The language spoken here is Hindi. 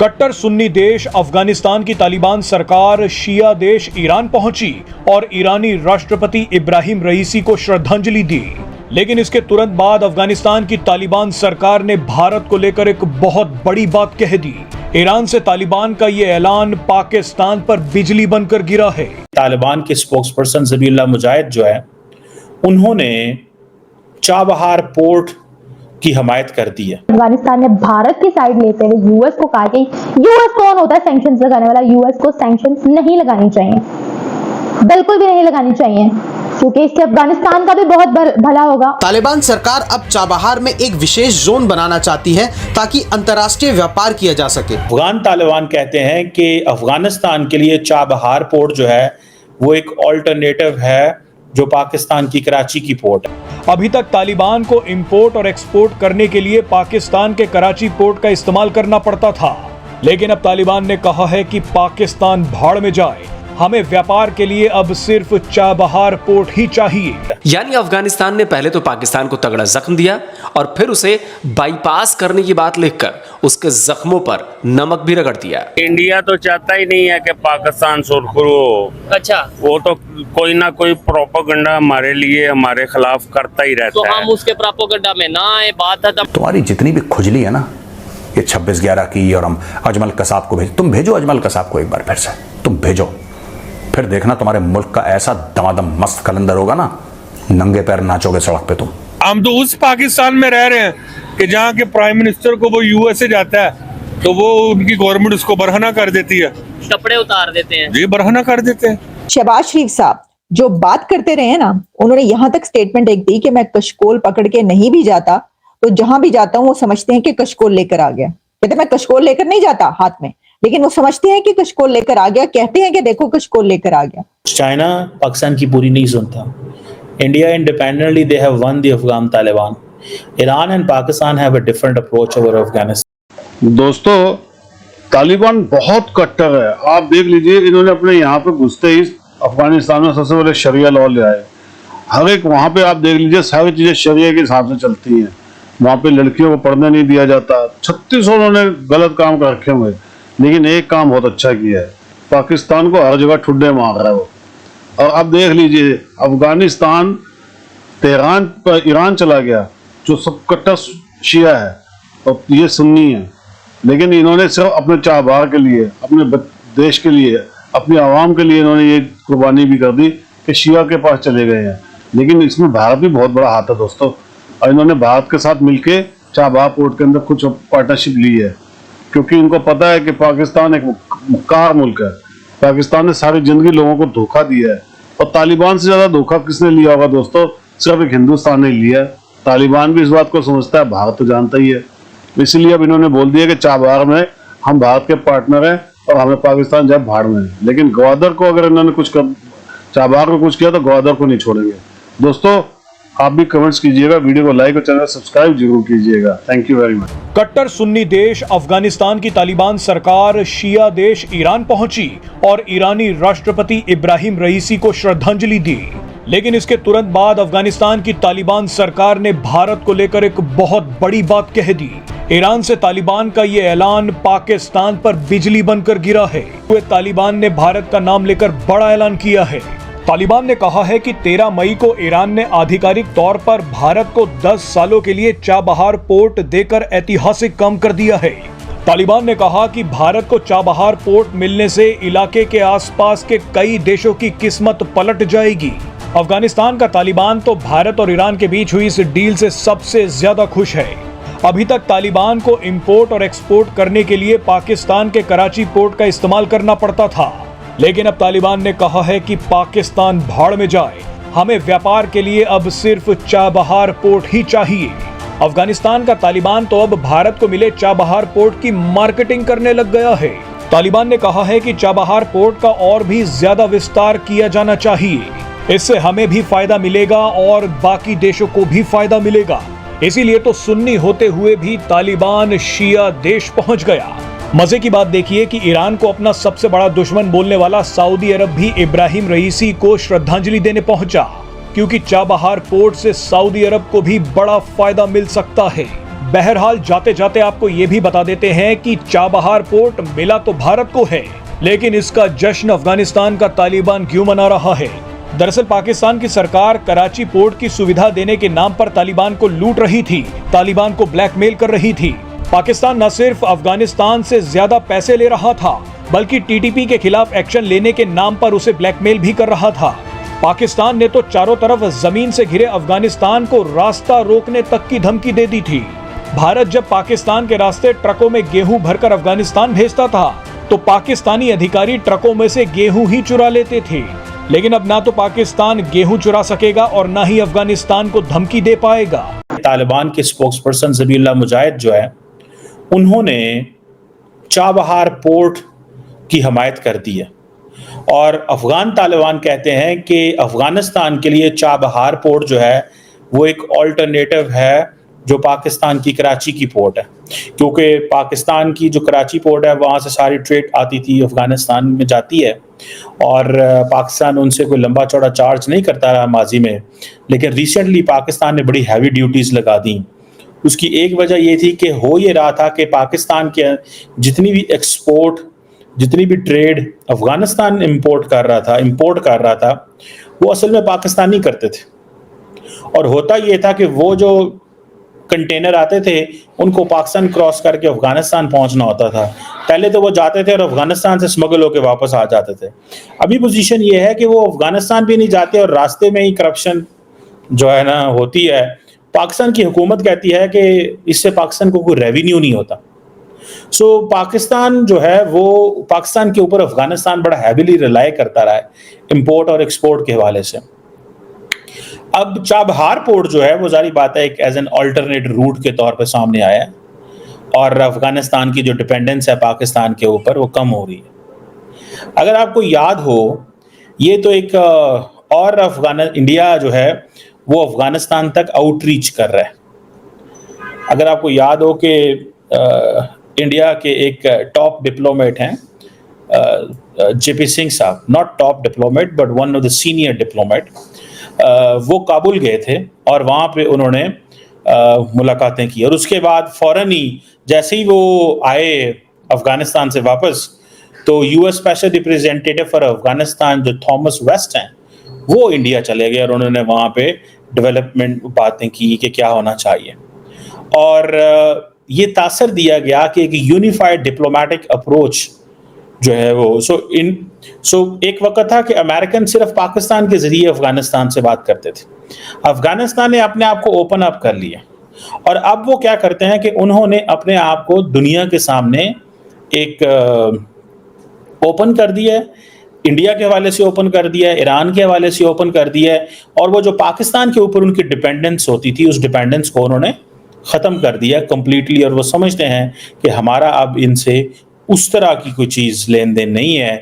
कट्टर सुन्नी देश अफगानिस्तान की तालिबान सरकार शिया देश ईरान पहुंची और ईरानी राष्ट्रपति इब्राहिम रईसी को श्रद्धांजलि दी। लेकिन इसके तुरंत बाद अफगानिस्तान की तालिबान सरकार ने भारत को लेकर एक बहुत बड़ी बात कह दी। ईरान से तालिबान का ये ऐलान पाकिस्तान पर बिजली बनकर गिरा है। तालिबान के स्पोक्सपर्सन ज़बीहुल्लाह मुजाहिद जो है, उन्होंने चाबहार पोर्ट की हमायत कर दी है। अफगानिस्तान ने भारत की साइड लेते हुए यूएस को कहा कि यूएस कौन होता है सैंक्शंस लगाने वाला, यूएस को सैंक्शंस नहीं लगानी चाहिए, बिल्कुल भी नहीं लगानी चाहिए, क्योंकि इससे अफगानिस्तान का भी बहुत भला होगा। तालिबान सरकार अब चाबहार में एक विशेष जोन बनाना चाहती है ताकि अंतर्राष्ट्रीय व्यापार किया जा सके। अफगान तालिबान कहते हैं कि अफगानिस्तान के लिए चाबहार पोर्ट जो है वो एक ऑल्टरनेटिव है जो पाकिस्तान की कराची की पोर्ट है। अभी तक तालिबान को इंपोर्ट और एक्सपोर्ट करने के लिए पाकिस्तान के कराची पोर्ट का इस्तेमाल करना पड़ता था, लेकिन अब तालिबान ने कहा है कि पाकिस्तान भाड़ में जाए, हमें व्यापार के लिए अब सिर्फ चाबहार पोर्ट ही चाहिए। यानी अफगानिस्तान ने पहले तो पाकिस्तान को तगड़ा जख्म दिया और फिर उसे बाईपास करने की बात लिखकर उसके जख्मों पर नमक भी रगड़ दिया। इंडिया तो चाहता ही नहीं है कि पाकिस्तान सुरखरू हो। अच्छा, वो तो कोई ना कोई प्रोपेगेंडा हमारे लिए, हमारे खिलाफ करता ही रहता है। तो हम उसके प्रोपेगेंडा में ना आए। बात है तुम्हारी जितनी भी खुजली है ना, ये 26/11 की, और हम अजमल कसाब को तुम भेजो अजमल कसाब को एक बार फिर से तुम भेजो, फिर देखना तुम्हारे मुल्क का ऐसा दमादम मस्त कलंदर होगा ना, नंगे पैर नाचोगे सड़क पे तुम। हम तो उस पाकिस्तान में रह रहे हैं कि जहाँ के प्राइम मिनिस्टर को वो यूएसए जाता है तो वो उनकी गवर्नमेंट उसको बरहना कर देती है, कपड़े उतार देते हैं जी, बरहना कर देते हैं। शहबाज शरीफ साहब जो बात करते रहे ना, उन्होंने यहाँ तक स्टेटमेंट एक दी कि मैं कशकोल पकड़ के नहीं भी जाता तो जहां भी जाता हूँ वो समझते हैं कि कशकोल लेकर आ गया। कहते मैं कशकोल लेकर नहीं जाता हाथ में, लेकिन वो समझते हैं कि कशकोल लेकर आ गया, कहते हैं कि देखो कशकोल लेकर आ गया। चाइना पाकिस्तान की पूरी नहीं सुनता। India independently they have one the Afghan Taliban. Iran and Pakistan have a different approach over Afghanistan. दोस्तों, तालिबान बहुत कट्टर है। आप देख लीजिए, इन्होंने अपने यहाँ पे घुसते ही अफगानिस्तान में सबसे पहले शरिया लॉ ले आए। हर एक वहाँ पे आप देख लीजिए सारी चीजें शरिया के हिसाब से चलती हैं। वहाँ पे लड़कियों को पढ़ने नहीं दिया जाता। 36 उन्होंने गलत काम कर रखे हुए, लेकिन एक काम बहुत अच्छा किया है, पाकिस्तान को हर जगह ठुड्डे मार रहा है वो। और अब देख लीजिए, अफगानिस्तान तेहरान पर ईरान चला गया जो सब कट्टर शिया है और ये सुन्नी है, लेकिन इन्होंने सिर्फ अपने चाहबार के लिए, अपने देश के लिए, अपनी आवाम के लिए इन्होंने ये कुर्बानी भी कर दी कि शिया के पास चले गए हैं। लेकिन इसमें भारत भी बहुत बड़ा हाथ है दोस्तों, और इन्होंने भारत के साथ मिलके चाबहार पोर्ट के अंदर कुछ पार्टनरशिप ली है, क्योंकि इनको पता है कि पाकिस्तान एक मुक्कार मुल्क है। पाकिस्तान ने सारी जिंदगी लोगों को धोखा दिया है, और तालिबान से ज्यादा धोखा किसने लिया होगा दोस्तों? सिर्फ एक हिंदुस्तान ने लिया है। तालिबान भी इस बात को समझता है, भारत तो जानता ही है। इसलिए अब इन्होंने बोल दिया कि चाबहार में हम भारत के पार्टनर हैं और हमें पाकिस्तान जब भाड़ में है। लेकिन ग्वादर को अगर इन्होंने कुछ कर, चाबहार को कुछ किया तो ग्वादर को नहीं छोड़ेंगे। दोस्तों, आप भी कमेंट्स कीजिएगा, वीडियो को लाइक और चैनल सब्सक्राइब जरूर कीजिएगा। Thank you very much. कट्टर सुन्नी देश अफगानिस्तान की तालिबान सरकार शिया देश ईरान पहुंची और ईरानी राष्ट्रपति इब्राहिम रईसी को श्रद्धांजलि दी। लेकिन इसके तुरंत बाद अफगानिस्तान की तालिबान सरकार ने भारत को लेकर एक बहुत बड़ी बात कह दी। ईरान से तालिबान का ये ऐलान पाकिस्तान पर बिजली बनकर गिरा है। तालिबान ने भारत का नाम लेकर बड़ा ऐलान किया है। तालिबान ने कहा है कि 13 मई को ईरान ने आधिकारिक तौर पर भारत को 10 सालों के लिए चाबहार पोर्ट देकर ऐतिहासिक काम कर दिया है। तालिबान ने कहा कि भारत को चाबहार पोर्ट मिलने से इलाके के आसपास के कई देशों की किस्मत पलट जाएगी। अफगानिस्तान का तालिबान तो भारत और ईरान के बीच हुई इस डील से सबसे ज्यादा खुश है। अभी तक तालिबान को इंपोर्ट और एक्सपोर्ट करने के लिए पाकिस्तान के कराची पोर्ट का इस्तेमाल करना पड़ता था, लेकिन अब तालिबान ने कहा है कि पाकिस्तान भाड़ में जाए, हमें व्यापार के लिए अब सिर्फ चाबहार पोर्ट ही चाहिए। अफगानिस्तान का तालिबान तो अब भारत को मिले चाबहार पोर्ट की मार्केटिंग करने लग गया है। तालिबान ने कहा है कि चाबहार पोर्ट का और भी ज्यादा विस्तार किया जाना चाहिए, इससे हमें भी फायदा मिलेगा और बाकी देशों को भी फायदा मिलेगा। इसीलिए तो सुन्नी होते हुए भी तालिबान शिया देश पहुंच गया। मजे की बात देखिए कि ईरान को अपना सबसे बड़ा दुश्मन बोलने वाला सऊदी अरब भी इब्राहिम रईसी को श्रद्धांजलि देने पहुंचा, क्योंकि चाबहार पोर्ट से सऊदी अरब को भी बड़ा फायदा मिल सकता है। बहरहाल जाते जाते आपको ये भी बता देते हैं कि चाबहार पोर्ट मिला तो भारत को है, लेकिन इसका जश्न अफगानिस्तान का तालिबान क्यों मना रहा है? दरअसल पाकिस्तान की सरकार कराची पोर्ट की सुविधा देने के नाम पर तालिबान को लूट रही थी, तालिबान को ब्लैकमेल कर रही थी। पाकिस्तान न सिर्फ अफगानिस्तान से ज्यादा पैसे ले रहा था, बल्कि टीटीपी के खिलाफ एक्शन लेने के नाम पर उसे ब्लैकमेल भी कर रहा था। पाकिस्तान ने तो चारों तरफ जमीन से घिरे अफगानिस्तान को रास्ता रोकने तक की धमकी दे दी थी। भारत जब पाकिस्तान के रास्ते ट्रकों में गेहूं भरकर अफगानिस्तान भेजता था, तो पाकिस्तानी अधिकारी ट्रकों में से गेहूं ही चुरा लेते थे। लेकिन अब ना तो पाकिस्तान गेहूं चुरा सकेगा और ना ही अफगानिस्तान को धमकी दे पाएगा। तालिबान के स्पोक्सपर्सन ज़बीहुल्लाह मुजाहिद जो है, उन्होंने चाबहार पोर्ट की हमायत कर दी है और अफगान तालिबान कहते हैं कि अफगानिस्तान के लिए चाबहार पोर्ट जो है वो एक ऑल्टरनेटिव है जो पाकिस्तान की कराची की पोर्ट है, क्योंकि पाकिस्तान की जो कराची पोर्ट है वहाँ से सारी ट्रेड आती थी अफगानिस्तान में जाती है और पाकिस्तान उनसे कोई लंबा चौड़ा चार्ज नहीं करता रहा माजी में, लेकिन रिसेंटली पाकिस्तान ने बड़ी हैवी ड्यूटीज़ लगा दी। उसकी एक वजह ये थी कि हो ये रहा था कि पाकिस्तान के जितनी भी एक्सपोर्ट, जितनी भी ट्रेड अफगानिस्तान इंपोर्ट कर रहा था वो असल में पाकिस्तानी करते थे। और होता ये था कि वो जो कंटेनर आते थे उनको पाकिस्तान क्रॉस करके अफगानिस्तान पहुंचना होता था। पहले तो वो जाते थे और अफगानिस्तान से स्मगल होकर वापस आ जाते थे। अभी पोजीशन ये है कि वो अफगानिस्तान भी नहीं जाते और रास्ते में ही करप्शन जो है ना होती है। पाकिस्तान की हुकूमत कहती है कि इससे पाकिस्तान को कोई रेवेन्यू नहीं होता। सो पाकिस्तान जो है वो पाकिस्तान के ऊपर अफगानिस्तान बड़ा हैवीली रिलाई करता रहा है इंपोर्ट और एक्सपोर्ट के हवाले से। अब चाबहार पोर्ट जो है वो जारी बात है एक एज एन अल्टरनेट रूट के तौर पे सामने आया है और अफगानिस्तान की जो डिपेंडेंस है पाकिस्तान के ऊपर वो कम हो रही है। अगर आपको याद हो, ये तो एक और इंडिया जो है वो अफगानिस्तान तक आउटरीच कर रहा है। अगर आपको याद हो कि इंडिया के एक टॉप डिप्लोमेट हैं जेपी सिंह साहब, not top diplomat but one of the senior diplomat, वो काबुल गए थे और वहाँ पे उन्होंने मुलाकातें की और उसके बाद फौरन ही जैसे ही वो आए अफगानिस्तान से वापस, तो US special representative for Afghanistan जो थॉमस वेस्ट हैं वो इंडिया चले गए और उन्होंने वहाँ पे डेवलपमेंट बातें की कि क्या होना चाहिए और ये तासर दिया गया कि एक यूनिफाइड डिप्लोमेटिक अप्रोच जो है वो एक वक्त था कि अमेरिकन सिर्फ पाकिस्तान के जरिए अफगानिस्तान से बात करते थे। अफगानिस्तान ने अपने आप को ओपन अप कर लिया और अब वो क्या करते हैं कि उन्होंने अपने आप को दुनिया के सामने एक ओपन कर दिया है, इंडिया के हवाले से ओपन कर दिया है, ईरान के हवाले से ओपन कर दिया है और वो जो पाकिस्तान के ऊपर उनकी डिपेंडेंस होती थी उस डिपेंडेंस को उन्होंने ख़त्म कर दिया कंप्लीटली और वो समझते हैं कि हमारा अब इनसे उस तरह की कोई चीज़ लेन देन नहीं है